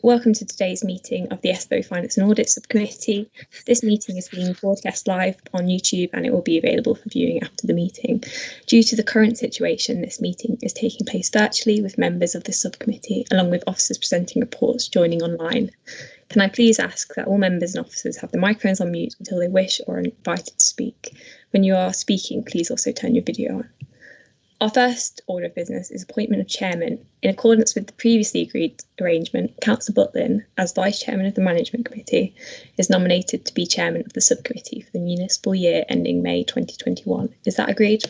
Welcome to today's meeting of the ESPO Finance and Audit Subcommittee. This meeting is being broadcast live on YouTube and it will be available for viewing after the meeting. Due to the current situation, this meeting is taking place virtually with members of the subcommittee along with officers presenting reports joining online. Can I please ask that all members and officers have the microphones on mute until they wish or are invited to speak. When you are speaking, please also turn your video on. Our first order of business is appointment of chairman. In accordance with the previously agreed arrangement, Councillor Butlin, as Vice Chairman of the Management Committee, is nominated to be Chairman of the Subcommittee for the municipal year ending May 2021. Is that agreed?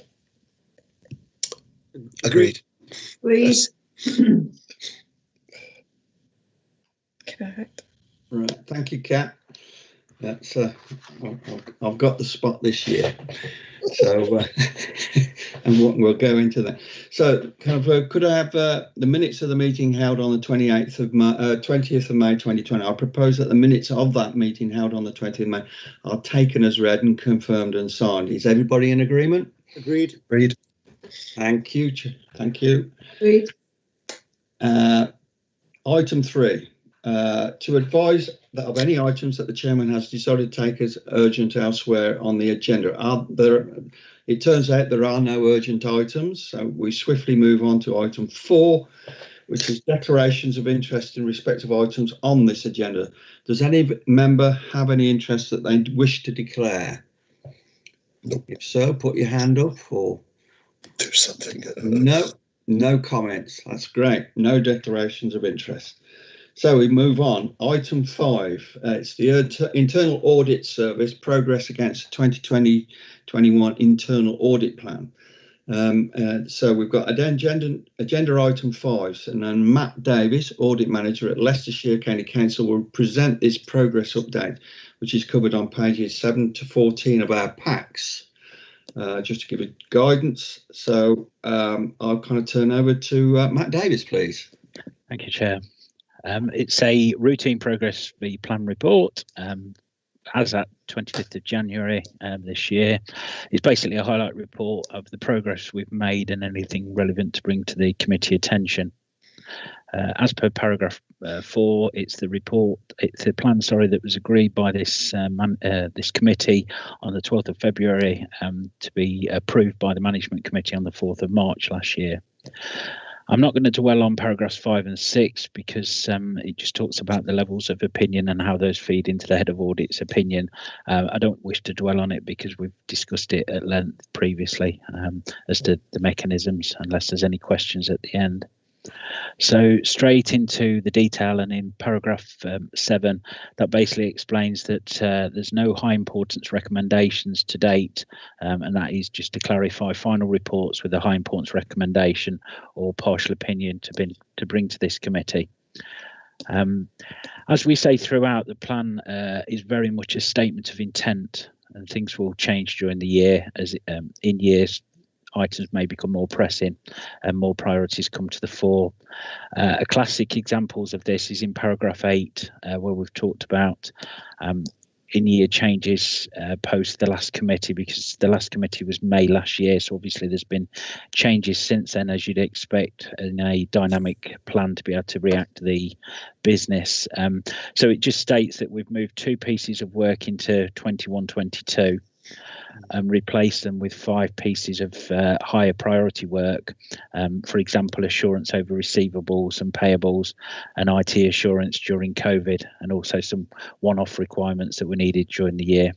Agreed. Agreed. Perfect. Right, thank you, Kat. That's I've got the spot this year, so and we'll go into that. So, could I have the minutes of the meeting held on the 20th of May 2020? I propose that the minutes of that meeting held on the 20th of May are taken as read and confirmed and signed. Is everybody in agreement? Agreed. Agreed. Thank you. Thank you. Agreed. Item 3. To advise that of any items that the chairman has decided to take as urgent elsewhere on the agenda. It turns out there are no urgent items, so we swiftly move on to item 4, which is declarations of interest in respect of items on this agenda. Does any member have any interest that they wish to declare? Nope. If so, put your hand up or do something. No comments. That's great. No declarations of interest. So we move on. Item 5. It's the Internal Audit Service progress against the 2020-21 Internal Audit Plan. So we've got agenda item 5, and then Matt Davis, Audit Manager at Leicestershire County Council, will present this progress update, which is covered on pages 7 to 14 of our packs. Just to give it guidance. So I'll kind of turn over to Matt Davis, please. Thank you, Chair. It's a routine progress V plan report as at 25th of January this year. It's basically a highlight report of the progress we've made and anything relevant to bring to the committee attention. As per paragraph 4, it's the plan that was agreed by this committee on the 12th of February to be approved by the management committee on the 4th of March last year. I'm not going to dwell on paragraphs 5 and 6 because it just talks about the levels of opinion and how those feed into the head of audit's opinion. I don't wish to dwell on it because we've discussed it at length previously as to the mechanisms, unless there's any questions at the end. So straight into the detail, and in paragraph 7, that basically explains that there's no high importance recommendations to date, and that is just to clarify final reports with a high importance recommendation or partial opinion to bring to this committee. As we say throughout, the plan is very much a statement of intent, and things will change during the year as in years items may become more pressing and more priorities come to the fore. A classic examples of this is in paragraph 8, where we've talked about in-year changes post the last committee, because the last committee was May last year, so obviously there's been changes since then, as you'd expect in a dynamic plan to be able to react to the business. So it just states that we've moved 2 pieces of work into 21-22 and replace them with 5 pieces of higher priority work, for example, assurance over receivables and payables and IT assurance during COVID, and also some one-off requirements that were needed during the year.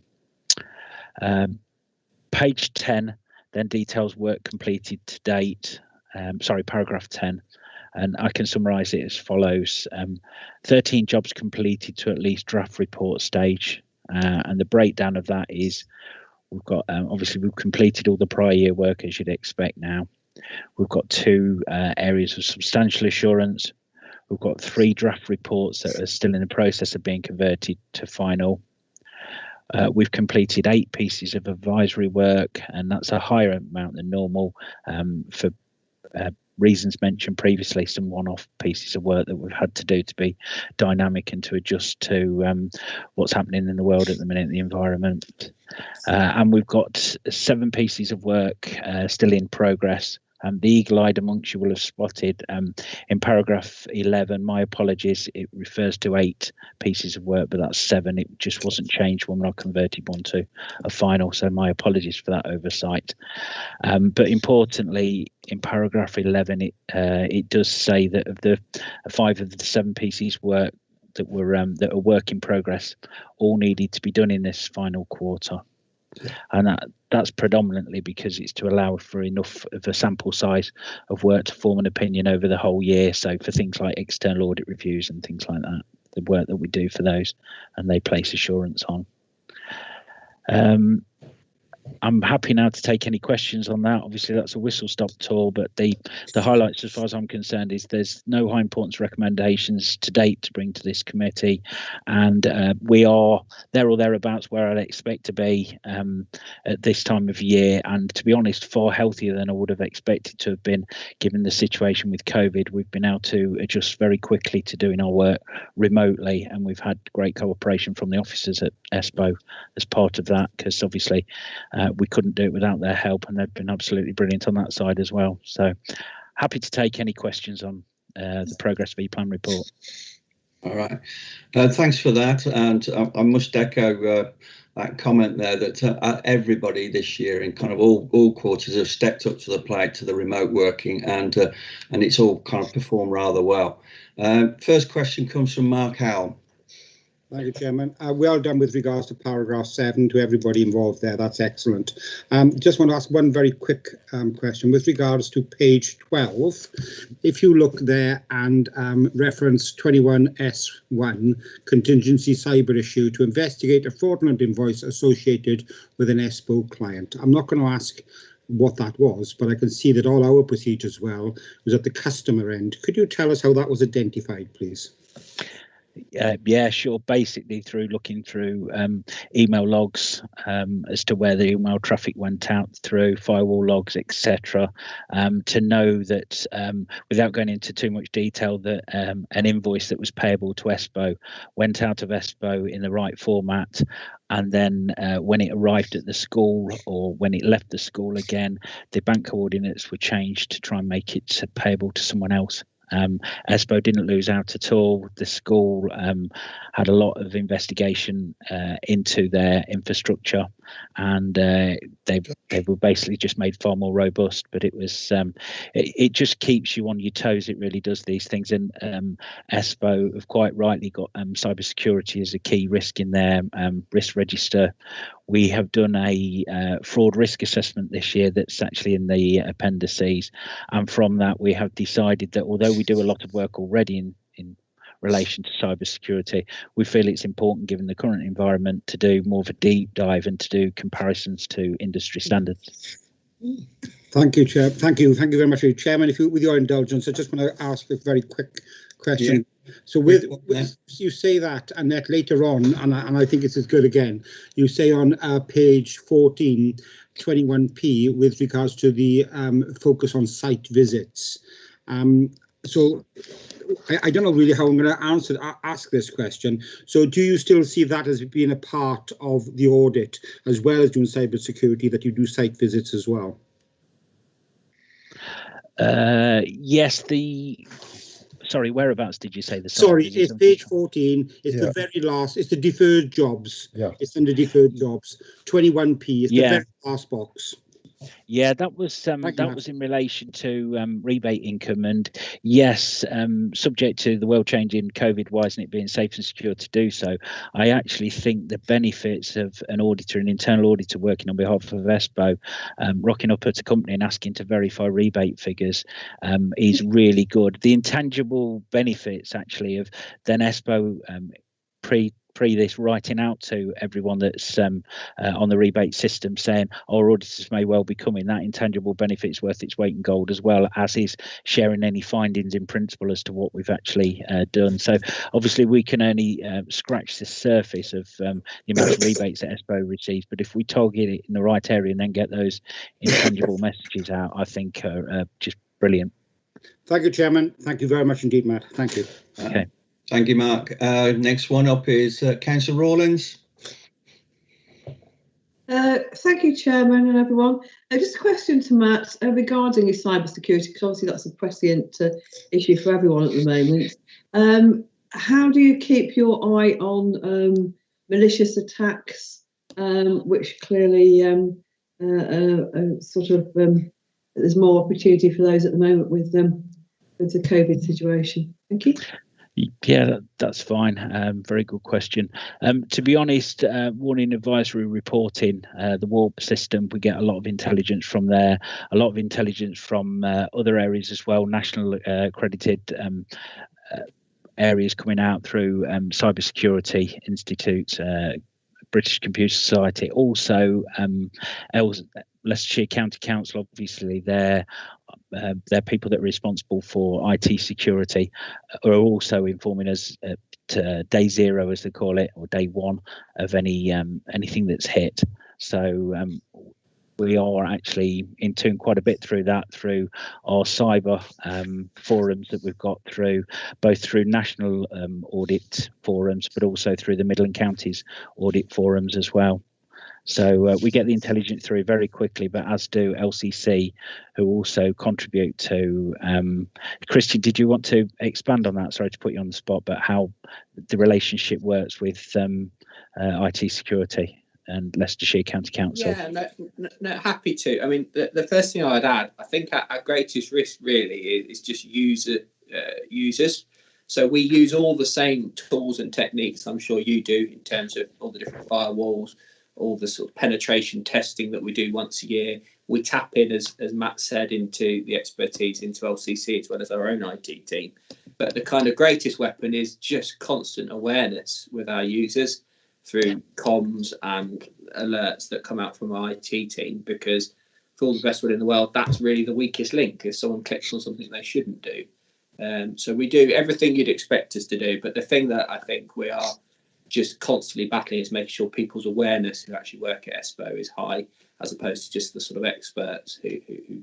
Page 10 then details work completed to date, paragraph 10, and I can summarise it as follows. 13 jobs completed to at least draft report stage, and the breakdown of that is we've got obviously we've completed all the prior year work as you'd expect now. We've got 2 areas of substantial assurance. We've got 3 draft reports that are still in the process of being converted to final. We've completed 8 pieces of advisory work, and that's a higher amount than normal for reasons mentioned previously, some one-off pieces of work that we've had to do to be dynamic and to adjust to what's happening in the world at the minute, the environment. And we've got 7 pieces of work still in progress, The eagle-eyed amongst you will have spotted in paragraph 11, my apologies, it refers to 8 pieces of work, but that's 7. It just wasn't changed when I converted one to a final, so my apologies for that oversight. But importantly, in paragraph 11, it does say that of the 5 of the 7 pieces work that are work in progress, all needed to be done in this final quarter. And that's predominantly because it's to allow for enough of a sample size of work to form an opinion over the whole year. So for things like external audit reviews and things like that, the work that we do for those, and they place assurance on. I'm happy now to take any questions on that. Obviously, that's a whistle-stop tour, but the highlights, as far as I'm concerned, is there's no high importance recommendations to date to bring to this committee, and we are there or thereabouts where I'd expect to be at this time of year, and to be honest, far healthier than I would have expected to have been given the situation with COVID. We've been able to adjust very quickly to doing our work remotely, and we've had great cooperation from the officers at ESPO as part of that, because obviously we couldn't do it without their help, and they've been absolutely brilliant on that side as well. So happy to take any questions on the Progress V Plan report. All right, thanks for that, and I must echo that comment there that everybody this year in kind of all quarters have stepped up to the plate to the remote working, and it's all kind of performed rather well. First question comes from Mark Howell. Thank you, Chairman. Well done with regards to paragraph 7 to everybody involved there. That's excellent. Just want to ask one very quick question with regards to page 12. If you look there and reference 21S1, contingency cyber issue to investigate a fraudulent invoice associated with an ESPO client. I'm not going to ask what that was, but I can see that all our procedures was at the customer end. Could you tell us how that was identified, please? Yeah, sure. Basically, through looking through email logs as to where the email traffic went out through, firewall logs, etc., to know that, without going into too much detail, that an invoice that was payable to ESPO went out of ESPO in the right format, and then when it arrived at the school or when it left the school again, the bank coordinates were changed to try and make it payable to someone else. ESPO didn't lose out at all. The school had a lot of investigation into their infrastructure, and they were basically just made far more robust. But it was it just keeps you on your toes. It really does these things, and ESPO have quite rightly got cybersecurity as a key risk in their risk register. We have done a fraud risk assessment this year that's actually in the appendices, and from that we have decided that although we do a lot of work already in relation to cybersecurity, we feel it's important, given the current environment, to do more of a deep dive and to do comparisons to industry standards. Thank you, Chair. Thank you very much, Chairman. With your indulgence, I just want to ask a very quick question. Yeah. So with you say that, and that later on, and I think it's as good again, you say on page 14, 21P, with regards to the focus on site visits. So I don't know really how I'm going to ask this question. So do you still see that as being a part of the audit, as well as doing cybersecurity, that you do site visits as well? Yes, sorry, whereabouts did you say the site? Sorry, it's page 14. It's the very last. It's the deferred jobs. Yeah. It's under deferred jobs. 21P. It's the very last box. Yeah, that was in relation to rebate income, and yes, subject to the world changing COVID-wise and it being safe and secure to do so, I actually think the benefits of an auditor, an internal auditor working on behalf of ESPO, rocking up at a company and asking to verify rebate figures is really good. The intangible benefits actually of then ESPO pre this writing out to everyone that's on the rebate system saying our auditors may well be coming, that intangible benefit is worth its weight in gold, as well as is sharing any findings in principle as to what we've actually done. So obviously we can only scratch the surface of the amount of rebates that ESPO receives, but if we target it in the right area and then get those intangible messages out, I think are just brilliant. Thank you, Chairman. Thank you very much indeed, Matt. Thank you. Okay. Thank you, Mark. Next one up is Councillor Rawlins. Thank you, Chairman, and everyone. Just a question to Matt regarding his cybersecurity, because obviously that's a prescient issue for everyone at the moment. How do you keep your eye on malicious attacks, which clearly there's more opportunity for those at the moment with the COVID situation? Thank you. Yeah, that's fine. Very good question. To be honest, warning advisory reporting, the warp system, we get a lot of intelligence from there, a lot of intelligence from other areas as well, national accredited areas coming out through cybersecurity institutes, British Computer Society, also Leicestershire County Council. Obviously, they're people that are responsible for IT security, are also informing us at day zero, as they call it, or day one of anything that's hit. So we are actually in tune quite a bit through that, through our cyber forums that we've got through, both through national audit forums, but also through the Midland Counties audit forums as well. So we get the intelligence through very quickly, but as do LCC, who also contribute to. Christian, did you want to expand on that? Sorry to put you on the spot, but how the relationship works with IT security and Leicestershire County Council? Yeah, no, happy to. I mean, the first thing I'd add, I think our greatest risk really is just users. So we use all the same tools and techniques I'm sure you do in terms of all the different firewalls, all the sort of penetration testing that we do once a year. We tap in, as Matt said, into the expertise into LCC as well as our own IT team. But the kind of greatest weapon is just constant awareness with our users through comms and alerts that come out from our IT team, because for all the best will in the world, that's really the weakest link if someone clicks on something they shouldn't do. So we do everything you'd expect us to do, but the thing that I think we are just constantly battling is making sure people's awareness who actually work at ESPO is high, as opposed to just the sort of experts who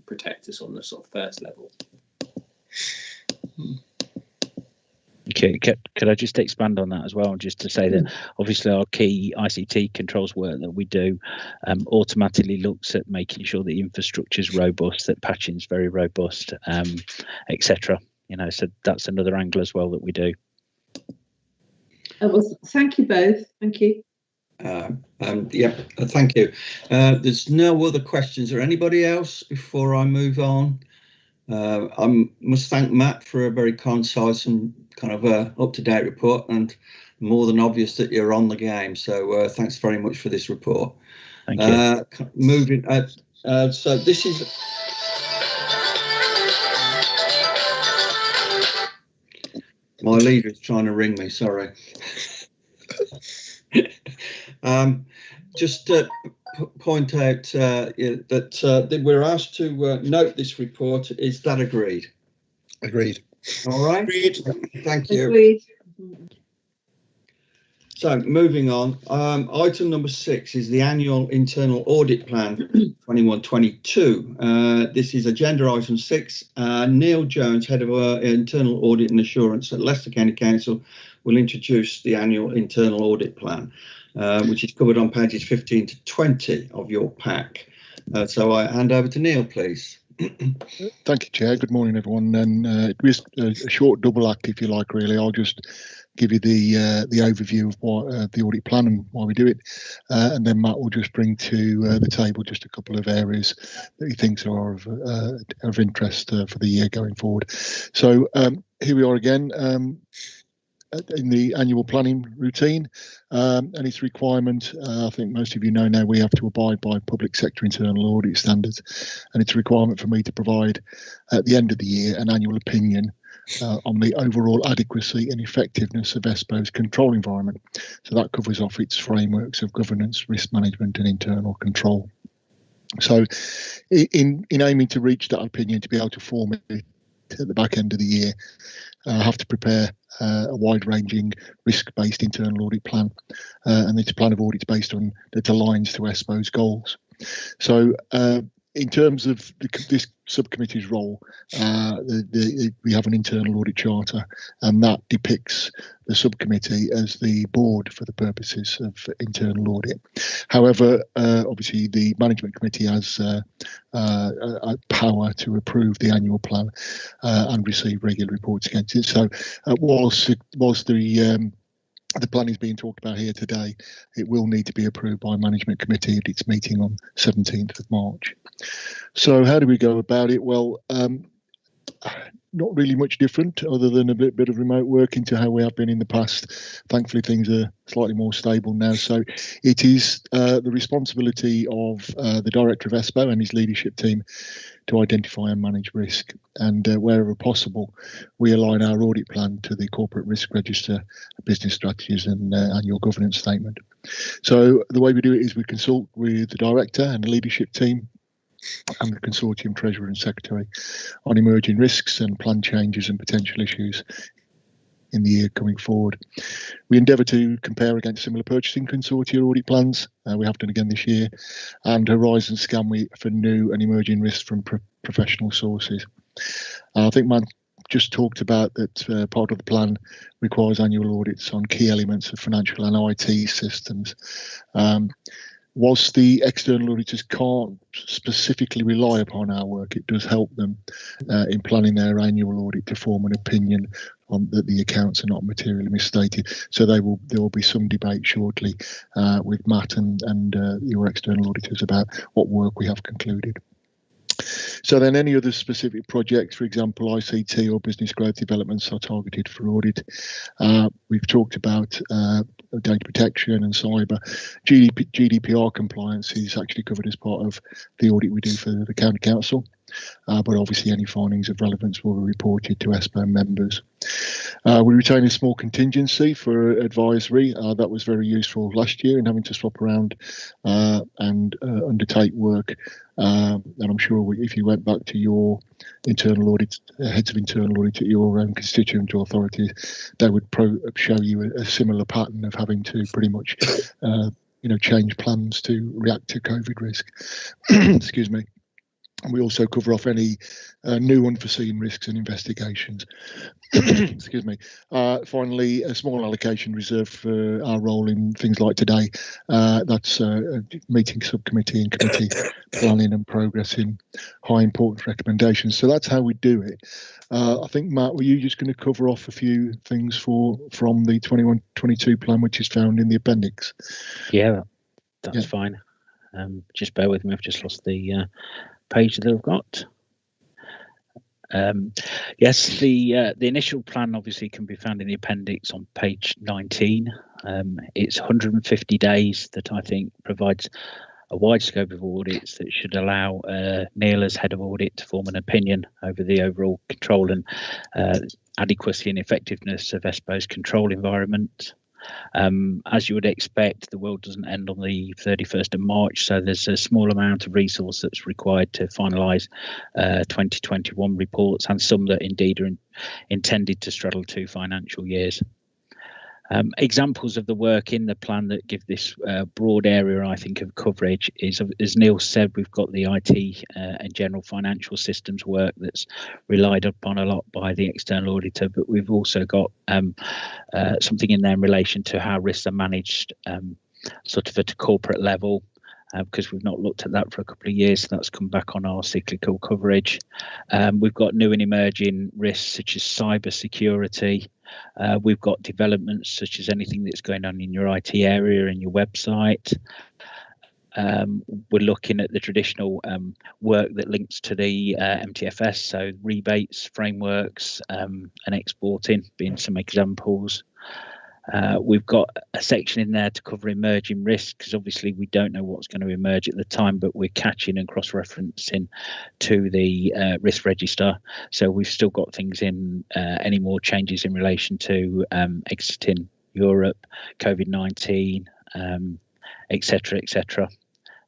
protect us on the sort of first level. Okay, could I just expand on that as well, just to say that obviously our key ICT controls work that we do automatically looks at making sure the infrastructure is robust, that patching is very robust, etc. You know, so that's another angle as well that we do. Well, thank you both. Thank you. Thank you. There's no other questions or anybody else before I move on. I must thank Matt for a very concise and kind of up-to-date report, and more than obvious that you're on the game. So thanks very much for this report. Thank you. Moving. So this is. My leader is trying to ring me, sorry. Just to point out that we're asked to note this report. Is that agreed? Agreed. All right. Agreed. Thank you. Agreed. So moving on, item number 6 is the annual internal audit plan 21-22. This is agenda item 6. Neil Jones, head of internal audit and assurance at Leicester County Council, will introduce the annual internal audit plan, which is covered on pages 15 to 20 of your pack. So I hand over to Neil, please. Thank you, Chair. Good morning, everyone. And it was a short double act, if you like, really. I'll just give you the overview of what the audit plan and why we do it, and then Matt will just bring to the table just a couple of areas that he thinks are of interest for the year going forward. So here we are again in the annual planning routine, and its requirement. I think most of you know now we have to abide by public sector internal audit standards, and it's a requirement for me to provide at the end of the year an annual opinion on the overall adequacy and effectiveness of ESPO's control environment. So that covers off its frameworks of governance, risk management and internal control. So in aiming to reach that opinion, to be able to form it at the back end of the year, I have to prepare a wide-ranging risk-based internal audit plan, and it's a plan of audits based on that aligns to ESPO's goals. So in terms of this subcommittee's role, we have an internal audit charter, and that depicts the subcommittee as the board for the purposes of internal audit. However, obviously the management committee has power to approve the annual plan and receive regular reports against it. So whilst the plan is being talked about here today, it will need to be approved by management committee at its meeting on 17th of March. So how do we go about it? Well, not really much different other than a bit of remote working to how we have been in the past. Thankfully, things are slightly more stable now. So it is the responsibility of the director of ESPO and his leadership team to identify and manage risk. And wherever possible, we align our audit plan to the corporate risk register, business strategies and annual governance statement. So the way we do it is we consult with the director and the leadership team and the consortium treasurer and secretary on emerging risks and plan changes and potential issues in the year coming forward. We endeavour to compare against similar purchasing consortia audit plans. We have done again this year, and horizon scan for new and emerging risks from professional sources. I think Matt just talked about that part of the plan requires annual audits on key elements of financial and IT systems. Whilst the external auditors can't specifically rely upon our work, it does help them in planning their annual audit to form an opinion on that the accounts are not materially misstated. So there will be some debate shortly with Matt and your external auditors about what work we have concluded. So then any other specific projects, for example, ICT or business growth developments, are targeted for audit. We've talked about data protection and cyber. GDPR compliance is actually covered as part of the audit we do for the County Council. But obviously any findings of relevance will be reported to ESPO members. We retain a small contingency for advisory. That was very useful last year in having to swap around and undertake work. And I'm sure if you went back to your internal audit, heads of internal audit at your own constituent authorities, they would show you a similar pattern of having to pretty much change plans to react to COVID risk. Excuse me. And we also cover off any new unforeseen risks and investigations. Excuse me. Finally, a small allocation reserved for our role in things like today. That's meeting subcommittee and committee planning and progressing high importance recommendations. So that's how we do it. I think, Matt, were you just going to cover off a few things from the 21-22 plan, which is found in the appendix? Yeah, that's fine. Just bear with me. I've just lost the page that I've got. Yes, the initial plan obviously can be found in the appendix on page 19. It's 150 days that I think provides a wide scope of audits that should allow Neil as head of audit to form an opinion over the overall control and adequacy and effectiveness of ESPO's control environment. As you would expect, the world doesn't end on the 31st of March, so there's a small amount of resource that's required to finalise 2021 reports, and some that indeed are intended to straddle 2 financial years. Examples of the work in the plan that give this broad area, I think, of coverage is, as Neil said, we've got the IT and general financial systems work that's relied upon a lot by the external auditor, but we've also got something in there in relation to how risks are managed sort of at a corporate level, because we've not looked at that for a couple of years. So that's come back on our cyclical coverage. We've got new and emerging risks such as cyber security. We've got developments such as anything that's going on in your IT area and your website. We're looking at the traditional work that links to the MTFS, so rebates, frameworks, and exporting being some examples. We've got a section in there to cover emerging risks, because obviously we don't know what's going to emerge at the time, but we're catching and cross-referencing to the risk register. So we've still got things in, any more changes in relation to exiting Europe, COVID-19, etc., etc.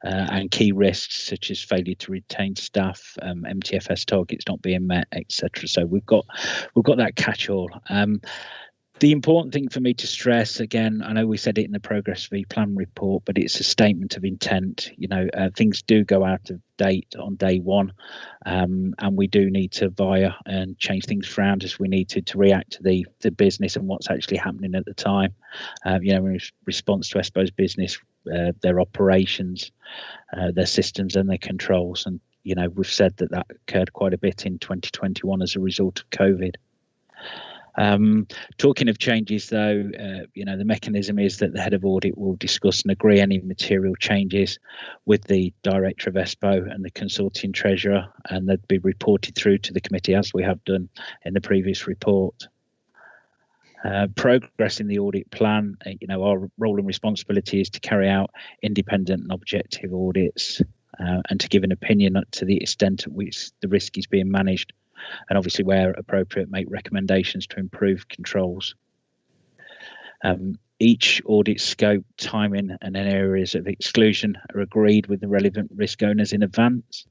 And key risks such as failure to retain staff, MTFS targets not being met, etc. So we've got that catch-all. The important thing for me to stress, again, I know we said it in the Progress V plan report, but it's a statement of intent. You know, things do go out of date on day one, and we do need to via and change things around as we need to react to the business and what's actually happening at the time. You know, in response to ESPO's business, their operations, their systems and their controls. And, you know, we've said that occurred quite a bit in 2021 as a result of COVID. Talking of changes, though, you know, the mechanism is that the head of audit will discuss and agree any material changes with the director of ESPO and the consulting treasurer, and they'd be reported through to the committee as we have done in the previous report. Progress in the audit plan, you know, our role and responsibility is to carry out independent and objective audits and to give an opinion to the extent at which the risk is being managed, and obviously where appropriate make recommendations to improve controls. Each audit scope, timing and areas of exclusion are agreed with the relevant risk owners in advance.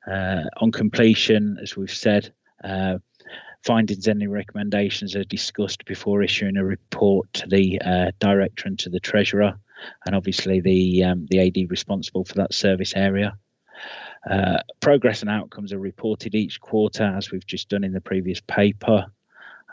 On completion, as we've said, findings and recommendations are discussed before issuing a report to the director and to the treasurer, and obviously the AD responsible for that service area. Progress and outcomes are reported each quarter, as we've just done in the previous paper.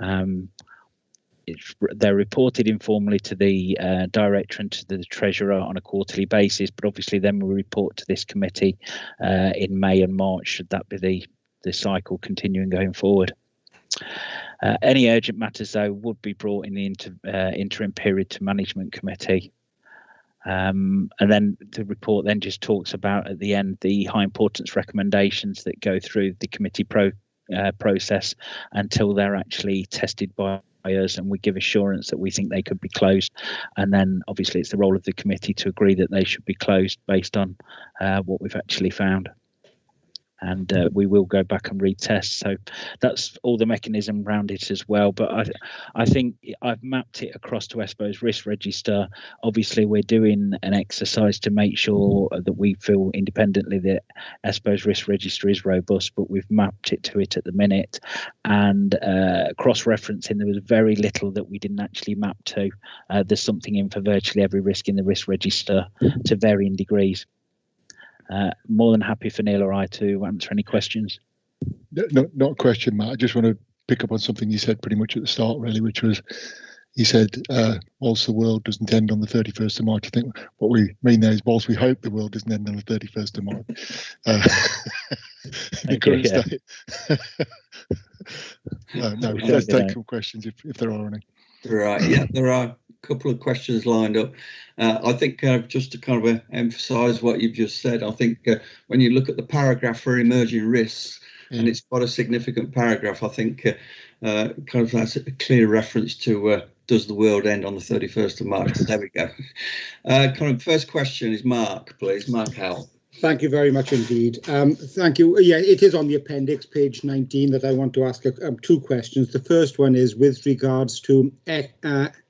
They're reported informally to the director and to the treasurer on a quarterly basis, but obviously then we report to this committee in May and March, should that be the cycle continuing going forward. Any urgent matters, though, would be brought in the interim period to management committee. And then the report then just talks about at the end the high importance recommendations that go through the committee process until they're actually tested by us, and we give assurance that we think they could be closed, and then obviously it's the role of the committee to agree that they should be closed based on what we've actually found. And we will go back and retest. So that's all the mechanism around it as well. But I think I've mapped it across to ESPO's risk register. Obviously, we're doing an exercise to make sure that we feel independently that ESPO's risk register is robust, but we've mapped it to it at the minute. And cross-referencing, there was very little that we didn't actually map to. There's something in for virtually every risk in the risk register to varying degrees. More than happy for Neil or I to answer any questions. No, not a question, Matt. I just want to pick up on something you said pretty much at the start, really, which was you said, whilst the world doesn't end on the 31st of March, I think what we mean there is whilst we hope the world doesn't end on the 31st of March. In the current state. No, let's take some questions if there are any. Right, yeah, there are a couple of questions lined up. I think just to kind of emphasise what you've just said, I think when you look at the paragraph for emerging risks, and it's quite a significant paragraph, I think kind of that's a clear reference to does the world end on the 31st of March? There we go. Kind of first question is Mark, please. Mark Howell. Thank you very much indeed. Thank you. Yeah, it is on the appendix, page 19, that I want to ask two questions. The first one is with regards to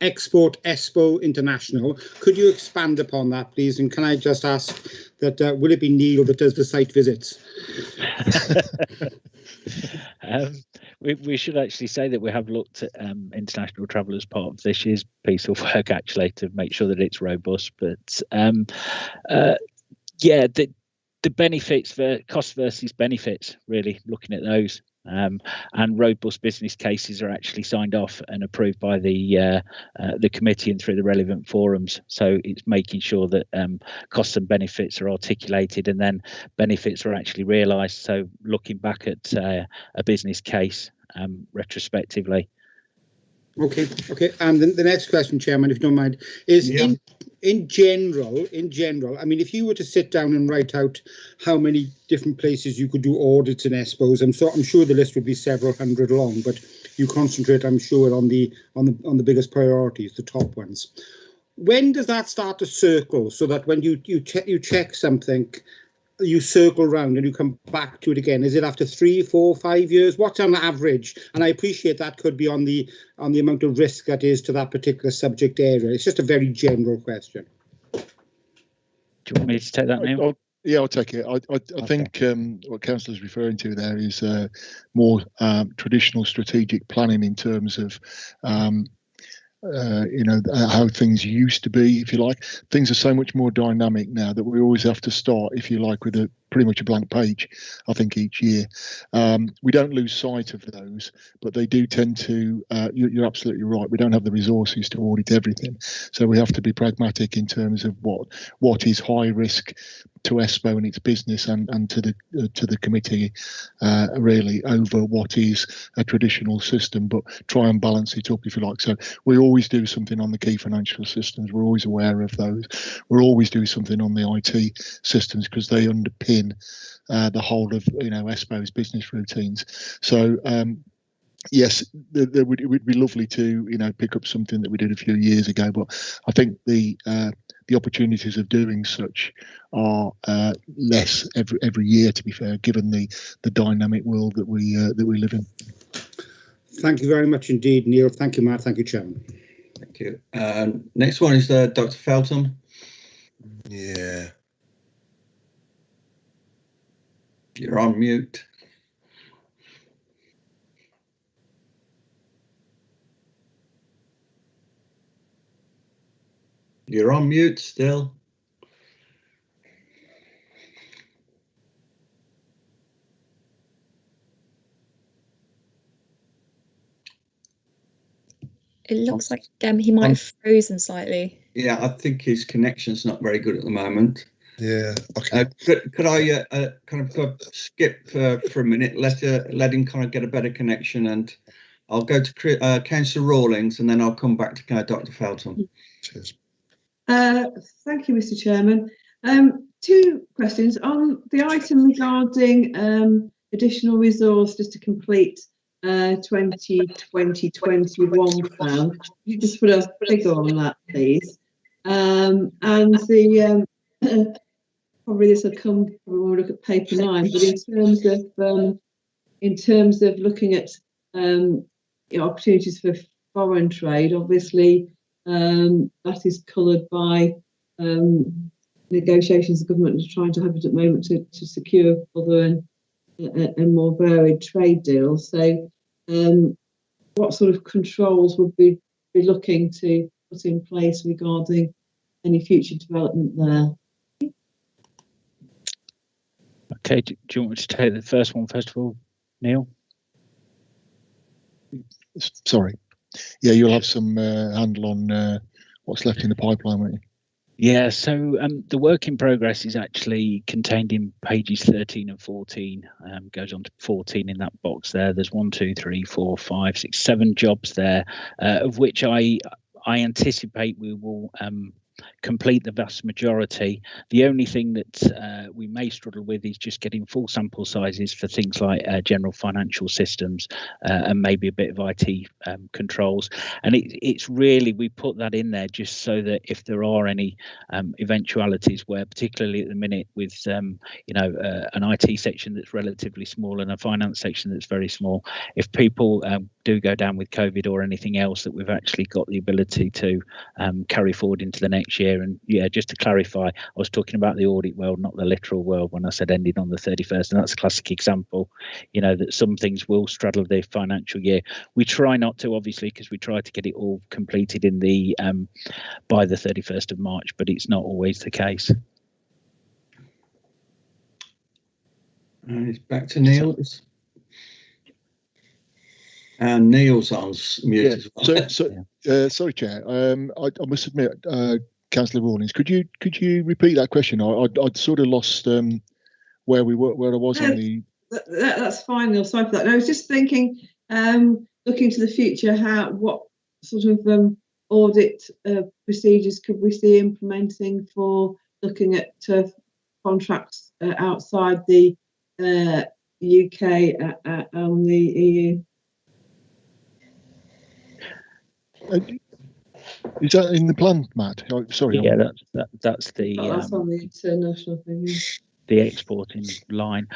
Export ESPO International. Could you expand upon that, please? And can I just ask that will it be Neil that does the site visits? We should actually say that we have looked at international travel as part of this year's piece of work, actually, to make sure that it's robust. But yeah, the benefits, the cost versus benefits, really looking at those, and robust business cases are actually signed off and approved by the committee and through the relevant forums. So it's making sure that costs and benefits are articulated, and then benefits are actually realised. So looking back at a business case retrospectively. Okay. And then the next question, Chairman, if you don't mind, is in general, I mean, if you were to sit down and write out how many different places you could do audits in ESPOs, I'm sure the list would be several hundred long, but you concentrate, I'm sure, on the biggest priorities, the top ones. When does that start to circle, so that when you check something, you circle round and you come back to it again? Is it after 3, 4, 5 years? What's on average? And I appreciate that could be on the amount of risk that is to that particular subject area. It's just a very general question. Do you want me to take that now? Yeah, I'll take it. I think what Councillor's referring to there is more traditional strategic planning in terms of how things used to be, if you like. Things are so much more dynamic now that we always have to start, if you like, with pretty much a blank page, I think, each year. We don't lose sight of those, but they do tend to, you're absolutely right, we don't have the resources to audit everything. So we have to be pragmatic in terms of what is high risk to ESPO and its business and to the committee, really, over what is a traditional system, but try and balance it up, if you like. So we always do something on the key financial systems. We're always aware of those. We're always doing something on the IT systems because they underpin the whole of ESPO's business routines. So yes, it would be lovely to pick up something that we did a few years ago, but I think the opportunities of doing such are less every year, to be fair, given the dynamic world that we live in. Thank you very much indeed, Neil. Thank you, Matt. Thank you, Chairman. Thank you. Next one is Dr. Feltham. Yeah. You're on mute. You're on mute still. It looks like he might have frozen slightly. Yeah, I think his connection's not very good at the moment. Yeah. Okay. Could I kind of skip for a minute, let him kind of get a better connection, and I'll go to Councillor Rawlings, and then I'll come back to Dr. Feltham. Cheers. Thank you, Mr. Chairman. Two questions on the item regarding additional resources to complete 2020-21 plan. You just put a figure on that, please. And the probably this will come when we look at paper 9. But in terms of looking at opportunities for foreign trade, obviously that is coloured by negotiations the government is trying to have at the moment to secure other and more varied trade deals. So what sort of controls would we be looking to put in place regarding any future development there? Okay, do you want me to take the first one first of all, Neil? Sorry. Yeah, you'll have some handle on what's left in the pipeline, won't you? Yeah, so the work in progress is actually contained in pages 13 and 14. Goes on to 14 in that box there. There's 1, 2, 3, 4, 5, 6, 7 jobs there, of which I anticipate we will complete the vast majority. The only thing that we may struggle with is just getting full sample sizes for things like general financial systems and maybe a bit of IT controls. And it's really, we put that in there just so that if there are any eventualities where, particularly at the minute with an IT section that's relatively small and a finance section that's very small, if people do go down with COVID or anything else, that we've actually got the ability to carry forward into the next year. And yeah, just to clarify, I was talking about the audit world, not the literal world, when I said ending on the 31st, and that's a classic example, that some things will straddle the financial year. We try not to, obviously, because we try to get it all completed in the by the 31st of March, but it's not always the case. And it's back to Neil. And Neil's on mute as well. Sorry, Chair. I must admit, Councillor Rawlings, could you repeat that question? I'd sort of lost where I was on the. That's fine, Neil. Sorry for that. And I was just thinking, looking to the future, what sort of audit procedures could we see implementing for looking at contracts outside the UK and the EU? Is that in the plan, Matt? Oh, sorry. Yeah, that's the. That's on the international thing. Yeah. The exporting line.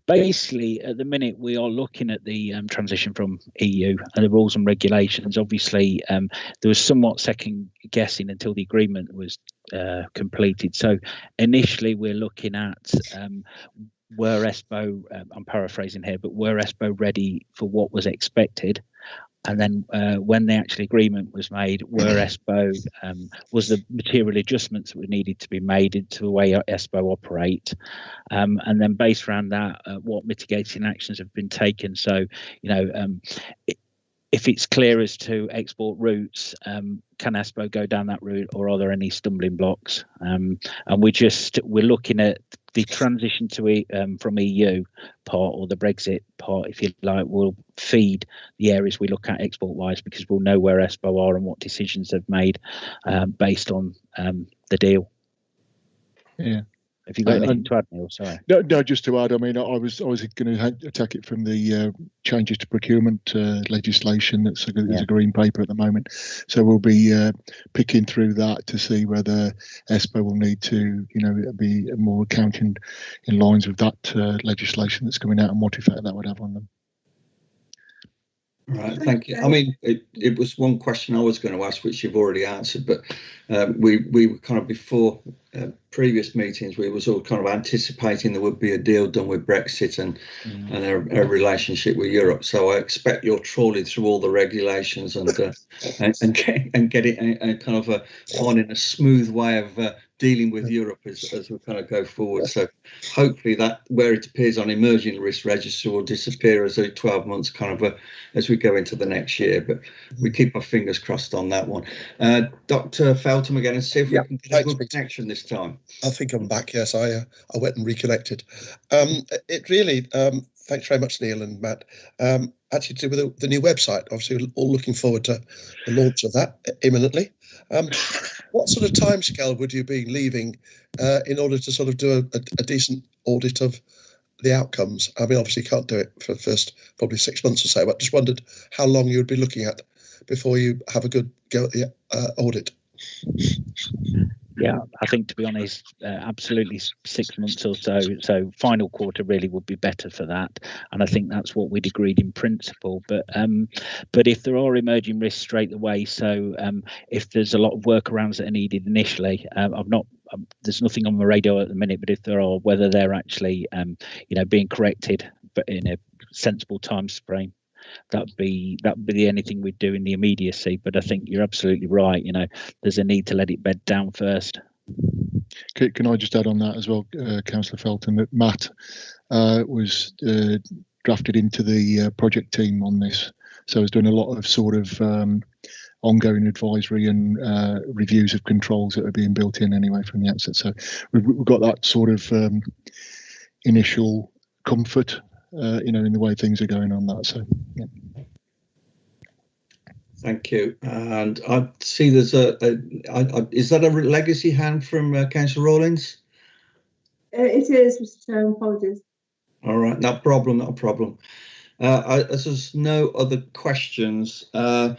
Basically, at the minute, we are looking at the transition from EU and the rules and regulations. Obviously, there was somewhat second guessing until the agreement was completed. So initially, we're looking at were ESPO, I'm paraphrasing here, but were ESPO ready for what was expected? And then when the actual agreement was made, were ESPO, was the material adjustments that were needed to be made into the way ESPO operate, and then based around that, what mitigating actions have been taken. So, if it's clear as to export routes, can ESPO go down that route, or are there any stumbling blocks? And we're looking at the transition to from EU part, or the Brexit part, if you like, will feed the areas we look at export wise, because we'll know where ESPO are and what decisions they've made based on the deal. Yeah. Have you got anything to add, Neil? Sorry. No, just to add, I mean, I was going to attack it from the changes to procurement legislation. There's a green paper at the moment, so we'll be picking through that to see whether ESPO will need to, be more accounting in lines with that legislation that's coming out, and what effect that would have on them. Right, thank you. I mean, it was one question I was going to ask, which you've already answered, but we were kind of before previous meetings, we was all kind of anticipating there would be a deal done with Brexit and a relationship with Europe. So I expect you're trawling through all the regulations and get it kind of finding a smooth way of dealing with Europe as we kind of go forward. So hopefully that, where it appears on emerging risk register, will disappear as 12 months kind of as we go into the next year. But we keep our fingers crossed on that one. Dr. Feltham again, and see if we can get a good connection this time. I think I'm back. Yes, I went and reconnected. It really, thanks very much, Neil and Matt. Actually, to do with the new website, obviously, we're all looking forward to the launch of that imminently. What sort of timescale would you be leaving in order to sort of do a decent audit of the outcomes? I mean, obviously, you can't do it for the first probably 6 months or so, but just wondered how long you would be looking at before you have a good go at the audit. Yeah, I think, to be honest, absolutely 6 months or so. So final quarter really would be better for that, and I think that's what we'd agreed in principle. But if there are emerging risks straight away, so if there's a lot of workarounds that are needed initially, there's nothing on the radar at the minute. But if there are, whether they're actually being corrected, but in a sensible time frame, that would be the only thing we'd do in the immediacy. But I think you're absolutely right. There's a need to let it bed down first. Can I just add on that as well, Councillor Felton, that Matt was drafted into the project team on this, so has done a lot of sort of ongoing advisory and reviews of controls that are being built in anyway from the outset. So we've got that sort of initial comfort in the way things are going on that. So, yeah. Thank you. And I see there's is that a legacy hand from Councillor Rawlins? It is, Mr. Chairman. Apologies. All right, no problem, not a problem. As there's no other questions for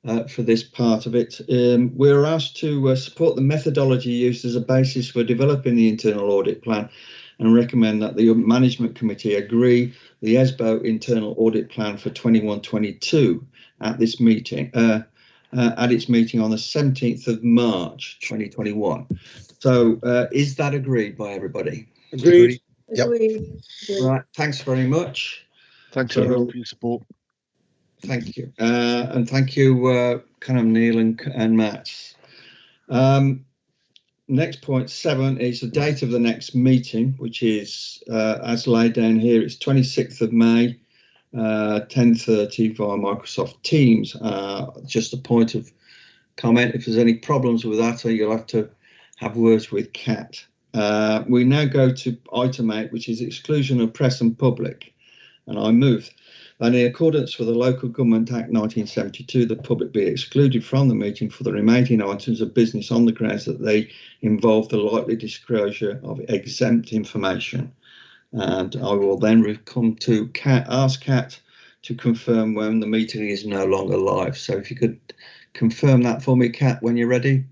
this part of it, we're asked to support the methodology used as a basis for developing the internal audit plan, and recommend that the management committee agree the ESPO internal audit plan for 21-22 at this meeting, at its meeting on the 17th of March 2021. So is that agreed by everybody? Agreed. Yep. Right, thanks very much. Thanks for your support. Thank you. And thank you, kind of Neil and Matt. Next point 7 is the date of the next meeting, which is as laid down here. It's 26th of May, 10:30 via Microsoft Teams. Just a point of comment, if there's any problems with that, you'll have to have words with Kat. We now go to item 8, which is exclusion of press and public, and I move that in accordance with the Local Government Act 1972, the public be excluded from the meeting for the remaining items of business on the grounds that they involve the likely disclosure of exempt information. And I will then come to ask Kat to confirm when the meeting is no longer live. So if you could confirm that for me, Kat, when you're ready.